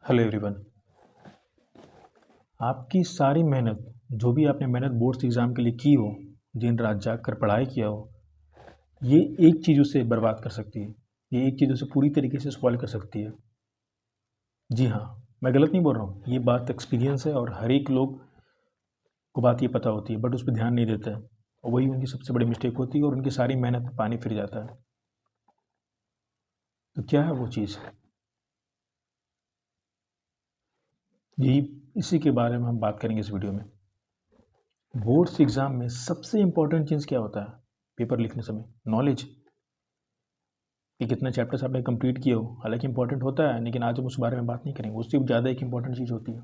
Hello everyone. आपकी सारी मेहनत, जो भी आपने मेहनत बोर्ड्स एग्ज़ाम के लिए की हो, दिन रात जाग कर पढ़ाई किया हो, ये एक चीज़ उसे बर्बाद कर सकती है। ये एक चीज़ उसे पूरी तरीके से स्पॉइल कर सकती है। जी हाँ, मैं गलत नहीं बोल रहा हूँ, ये बात एक्सपीरियंस है और हर एक लोग को बात ये पता होती है, बट उस पर ध्यान नहीं देते हैं और वही उनकी सबसे बड़ी मिस्टेक होती है और उनकी सारी मेहनत में पानी फिर जाता है। तो क्या है वो चीज़? यही इसी के बारे में हम बात करेंगे इस वीडियो में। बोर्ड्स एग्ज़ाम में सबसे इम्पोर्टेंट चीज़ क्या होता है पेपर लिखने समय? नॉलेज, कि कितने चैप्टर्स आपने कंप्लीट किए हो। हालांकि इंपॉर्टेंट होता है, लेकिन आज हम उस बारे में बात नहीं करेंगे। उससे ज़्यादा एक इंपॉर्टेंट चीज़ होती है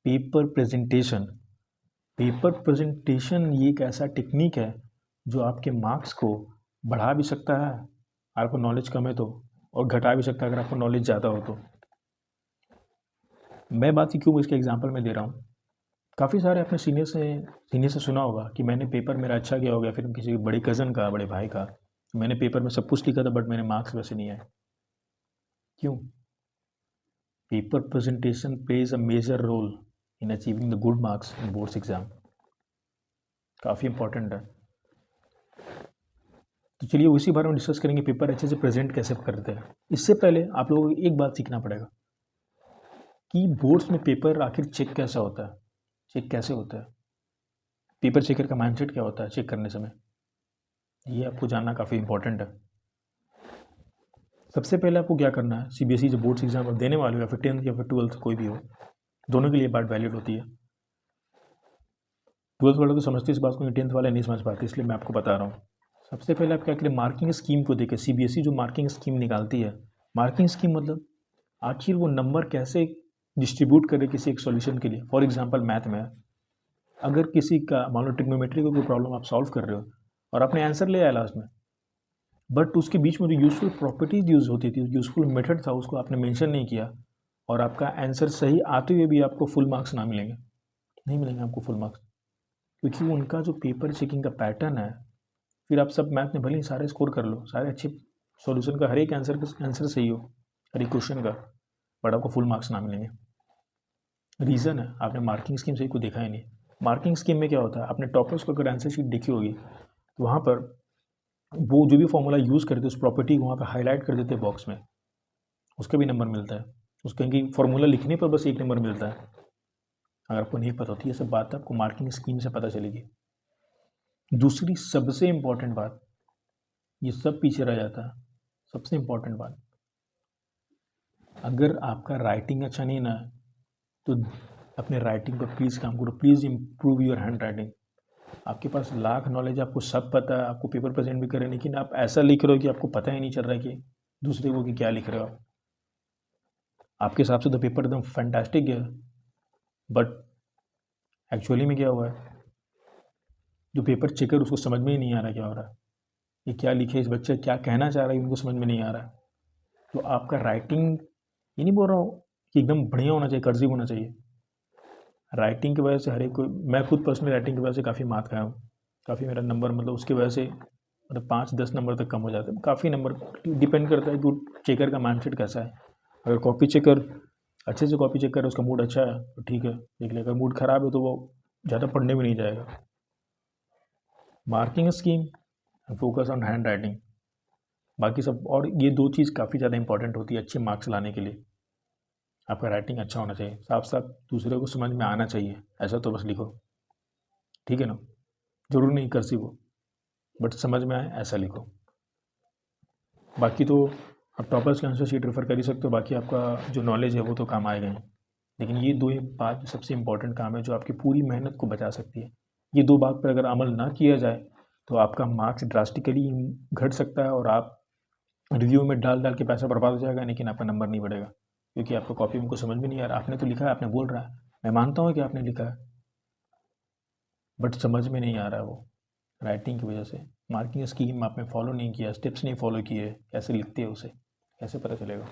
पेपर प्रेजेंटेशन। पेपर प्रेजेंटेशन ये एक ऐसा टेक्निक है जो आपके मार्क्स को बढ़ा भी सकता है, आपको नॉलेज कम है तो, और घटा भी सकता है अगर आपको नॉलेज ज़्यादा हो तो। मैं बात ही क्यों इसका एग्जाम्पल मैं दे रहा हूँ, काफ़ी सारे अपने सीनियर से सुना होगा कि मैंने पेपर मेरा अच्छा गया हो गया, फिर किसी बड़े कज़न का, बड़े भाई का, मैंने पेपर में सब कुछ लिखा था बट मेरे मार्क्स वैसे नहीं आए। क्यों? Paper presentation plays a major role in achieving the good marks in boards exam। काफ़ी इंपॉर्टेंट है। तो चलिए उसी बारे में डिस्कस करेंगे, पेपर अच्छे से प्रेजेंट कैसे करते हैं। इससे पहले आप लोगों को एक बात सीखना पड़ेगा कि बोर्ड्स में पेपर आखिर चेक कैसा होता है, चेक कैसे होता है, पेपर चेकर का माइंडसेट क्या होता है चेक करने समय, ये आपको जानना काफ़ी इंपॉर्टेंट है। सबसे पहले आपको क्या करना है, सीबीएसई जो बोर्ड्स एग्जाम आप देने वाले हो या फिर 10th या फिर 12th कोई भी हो, दोनों के लिए बात वैलिड होती है। 12th वाले तो समझते इस बात को, 10th वाले नहीं समझ पाते, इसलिए मैं आपको बता रहा हूँ। सबसे पहले आप क्या करें, मार्किंग स्कीम को देखें। सीबीएसई जो मार्किंग स्कीम निकालती है, मार्किंग स्कीम मतलब आखिर वो नंबर कैसे डिस्ट्रीब्यूट करे किसी एक सॉल्यूशन के लिए। फॉर एग्जांपल मैथ में अगर किसी का मान लो ट्रिग्नोमेट्री का कोई प्रॉब्लम आप सॉल्व कर रहे हो और आपने आंसर ले आया लास्ट में, बट उसके बीच में जो यूजफुल प्रॉपर्टीज यूज होती थी, यूजफुल मेथड था, उसको आपने मेंशन नहीं किया और आपका आंसर सही आते हुए भी आपको फुल मार्क्स ना मिलेंगे, नहीं मिलेंगे आपको फुल मार्क्स, क्योंकि उनका जो पेपर चेकिंग का पैटर्न है, फिर आप सब मैथ में भले ही सारे स्कोर कर लो, सारे अच्छे सॉल्यूशन का हर एक आंसर सही हो, हर एक क्वेश्चन का, बट आपको फुल मार्क्स ना मिलेंगे। रीज़न है आपने मार्किंग स्कीम सही को देखा ही नहीं। मार्किंग स्कीम में क्या होता है, आपने टॉपर्स को अगर आंसर शीट देखी होगी तो वहाँ पर वो जो भी फॉर्मूला यूज़ करते उस प्रॉपर्टी को वहाँ पर हाईलाइट कर देते बॉक्स में, उसका भी नंबर मिलता है। उसका कि फॉर्मूला लिखने पर बस 1 नंबर मिलता है। अगर आपको नहीं पता होती ये सब बात आपको मार्किंग स्कीम से पता चलेगी। दूसरी सबसे इम्पॉर्टेंट बात, ये सब पीछे रह जाता है, सबसे इम्पॉर्टेंट बात, अगर आपका राइटिंग अच्छा नहीं ना तो अपने राइटिंग पर प्लीज़ काम करो, please improve your hand writing. आपके पास लाख नॉलेज, आपको सब पता है, आपको पेपर प्रेजेंट भी करें, लेकिन आप ऐसा लिख रहे हो कि आपको पता ही नहीं चल रहा है कि दूसरे को कि क्या लिख रहे हो आप। आपके हिसाब से तो पेपर एकदम फैंटास्टिक है, बट एक्चुअली में क्या हुआ है, जो पेपर चेकर उसको समझ में ही नहीं आ रहा क्या हो रहा है, ये क्या लिखे, इस बच्चे क्या कहना चाह रहा है, उनको समझ में नहीं आ रहा है। तो आपका राइटिंग, ये नहीं बोल रहा हूँ कि एकदम बढ़िया होना चाहिए, कर्सिव होना चाहिए। राइटिंग की वजह से हर एक कोई, मैं खुद पर्सनली राइटिंग की वजह से काफ़ी मार्क्स खाया हूँ, काफ़ी मेरा नंबर मतलब उसकी वजह से मतलब 5-10 नंबर तक कम हो जाते हैं, काफ़ी नंबर। डिपेंड करता है कि चेकर का माइंडसेट कैसा है। अगर कॉपी चेकर अच्छे से कॉपी चेक कर, उसका मूड अच्छा है तो ठीक है देख ले, अगर मूड ख़राब है तो वो ज़्यादा पढ़ने में नहीं जाएगा। Marking scheme and focus on hand writing, बाकी सब, और ये दो चीज़ काफ़ी ज़्यादा इंपॉर्टेंट होती है अच्छे मार्क्स लाने के लिए। आपका राइटिंग अच्छा होना चाहिए, साफ साफ दूसरे को समझ में आना चाहिए, ऐसा तो बस लिखो, ठीक है ना। जरूर नहीं कर्सिव हो, बट समझ में आए ऐसा लिखो। बाकी तो आप टॉपर्स के आंसर शीट रेफर कर ही सकते हो, बाकी आपका जो नॉलेज है वो तो काम आएगा ही। लेकिन ये दो ही बात सबसे इंपॉर्टेंट काम है जो आपकी पूरी मेहनत को बचा सकती है। ये दो बात पर अगर अमल ना किया जाए तो आपका मार्क्स ड्रास्टिकली घट सकता है और आप रिव्यू में डाल डाल के पैसा बर्बाद हो जाएगा, लेकिन आपका नंबर नहीं बढ़ेगा, क्योंकि आपका कॉपी में को समझ में नहीं आ रहा। आपने तो लिखा है, आपने बोल रहा है, मैं मानता हूँ कि आपने लिखा है, बट समझ में नहीं आ रहा है वो राइटिंग की वजह से। मार्किंग स्कीम आपने फॉलो नहीं किया, स्टेप्स नहीं फॉलो किए, कैसे लिखते हैं उसे कैसे पता चलेगा।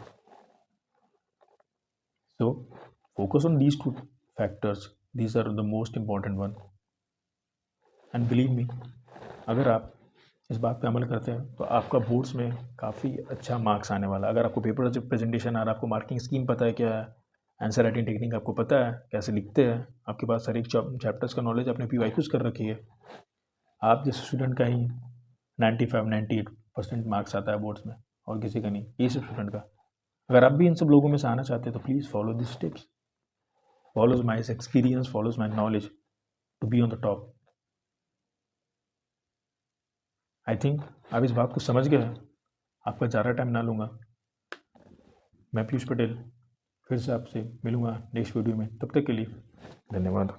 So focus on these two factors, these are the most important one, and believe me, अगर आप इस बात पे अमल करते हैं तो आपका बोर्ड्स में काफ़ी अच्छा मार्क्स आने वाला है। अगर आपको पेपर जब प्रेजेंटेशन आ रहा है, आपको मार्किंग स्कीम पता है क्या है, आंसर राइटिंग टेक्निक आपको पता है कैसे लिखते हैं, आपके पास हर एक चैप्टर्स का नॉलेज, आपने PYQs कर रखी है, आप जैसे स्टूडेंट का ही 95-98% मार्क्स आता है बोर्ड्स में और किसी का नहीं, ये सब स्टूडेंट का। अगर आप भी इन सब लोगों में से आना चाहते हैं तो please follow this tips, follows my experience, follows my knowledge to be on the top. I think आप इस बात को समझ गए हैं। आपका ज़्यादा टाइम ना लूँगा। मैं पीयूष पटेल फिर से आपसे मिलूँगा नेक्स्ट वीडियो में। तब तक के लिए धन्यवाद।